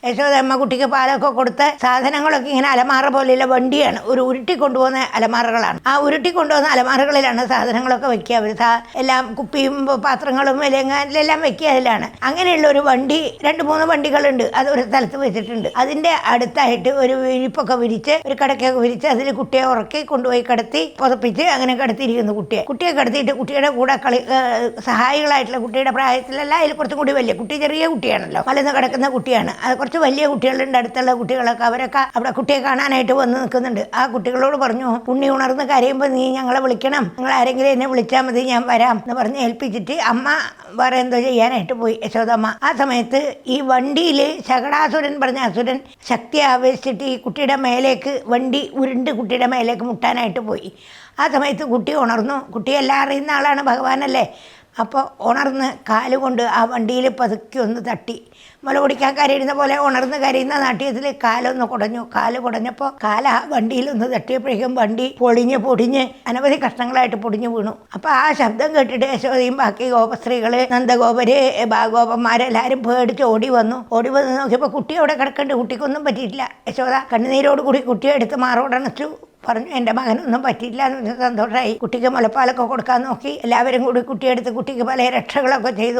യശോദമ്മ കുട്ടിക്ക് പാലൊക്കെ കൊടുത്ത് സാധനങ്ങളൊക്കെ ഇങ്ങനെ അലമാറ പോലെയുള്ള വണ്ടിയാണ്, ഒരു ഉരുട്ടി കൊണ്ടുപോകുന്ന അലമാറകളാണ്. ആ ഉരുട്ടി കൊണ്ടുപോകുന്ന അലമാറകളിലാണ് സാധനങ്ങളൊക്കെ വെക്കുക. അവർ എല്ലാം കുപ്പിയും പാത്രങ്ങളും എല്ലാം വെക്കുക അതിലാണ്. അങ്ങനെയുള്ള ഒരു വണ്ടി, 2-3 വണ്ടികളുണ്ട്. അത് ഒരു സ്ഥലത്ത് വെച്ചിട്ടുണ്ട്. അതിന്റെ അടുത്തായിട്ട് ഒരു വിരിപ്പൊക്കെ വിരിച്ച്, ഒരു കിടക്കൊക്കെ വിരിച്ച് അതിൽ കുട്ടിയെ ഉറക്കി കൊണ്ടുപോയി കിടത്തി പുതപ്പിച്ച് അങ്ങനെ കിടത്തിയിരിക്കുന്നു. കുട്ടിയെ കിടത്തിയിട്ട് കുട്ടിയുടെ കൂടെ സഹായികളായിട്ടുള്ള കുട്ടിയുടെ പ്രായത്തിലല്ല, അതിൽ കുറച്ചും കൂടി വലിയ കുട്ടി, ചെറിയ കുട്ടിയാണല്ലോ, മലന്ന് കിടക്കുന്ന കുട്ടിയാണ്. അത് കുറച്ച് വലിയ കുട്ടികളുണ്ട്, അടുത്തുള്ള കുട്ടികളൊക്കെ. അവരൊക്കെ അവിടെ കുട്ടിയെ കാണാനായിട്ട് വന്ന് നിൽക്കുന്നുണ്ട്. ആ കുട്ടികളോട് പറഞ്ഞു, ഉണ്ണി ഉണർന്ന് കരയുമ്പോൾ നീ ഞങ്ങളെ വിളിക്കണം, നിങ്ങൾ ആരെങ്കിലും എന്നെ വിളിച്ചാൽ മതി, ഞാൻ വരാം എന്ന് പറഞ്ഞ് ഏൽപ്പിച്ചിട്ട് അമ്മ വേറെ എന്തോ ചെയ്യാനായിട്ട് പോയി, യശോദമ്മ. ആ സമയത്ത് ഈ വണ്ടിയിൽ ശകടാസുരൻ പറഞ്ഞ അസുരൻ ശക്തി ആവേശിച്ചിട്ട് ഈ കുട്ടിയുടെ മേലേക്ക് വണ്ടി ഉരുണ്ട് കുട്ടിയുടെ മേലേക്ക് മുട്ടാനായിട്ട് പോയി. ആ സമയത്ത് കുട്ടി ഉണർന്നു. കുട്ടി എല്ലാം അറിയുന്ന ആളാണ്, ഭഗവാനല്ലേ. അപ്പോൾ ഉണർന്ന് കാലുകൊണ്ട് ആ വണ്ടിയിൽ പതുക്കി ഒന്ന് തട്ടി, മുല കുടിക്കാൻ കരയുന്ന പോലെ ഉണർന്ന് കരയുന്ന നാട്യത്തിൽ കാലൊന്ന് കുടഞ്ഞു. കാല് കുടഞ്ഞപ്പോൾ ആ വണ്ടിയിലൊന്ന് തട്ടിയപ്പോഴേക്കും വണ്ടി പൊടിഞ്ഞ് അനവധി കഷ്ണങ്ങളായിട്ട് പൊടിഞ്ഞു വീണു. അപ്പോൾ ആ ശബ്ദം കേട്ടിട്ട് യശോദയും ബാക്കി ഗോപസ്ത്രീകള്, നന്ദഗോപര്, ഗോപന്മാരെല്ലാവരും പേടിച്ച് ഓടി വന്നു നോക്കിയപ്പോൾ കുട്ടി അവിടെ കിടക്കുന്നുണ്ട്. കുട്ടിക്കൊന്നും പറ്റിയിട്ടില്ല. യശോദ കണ്ണുനീരോട് കൂടി കുട്ടിയെ എടുത്ത് മാറോടണച്ചു. പറഞ്ഞു, എൻ്റെ മകനൊന്നും പറ്റിയില്ല എന്ന് സന്തോഷമായി. കുട്ടിക്ക് മുലപ്പാലൊക്കെ കൊടുക്കാൻ നോക്കി. എല്ലാവരും കൂടി കുട്ടിയെടുത്ത് കുട്ടിക്ക് പല രക്ഷകളൊക്കെ ചെയ്തു.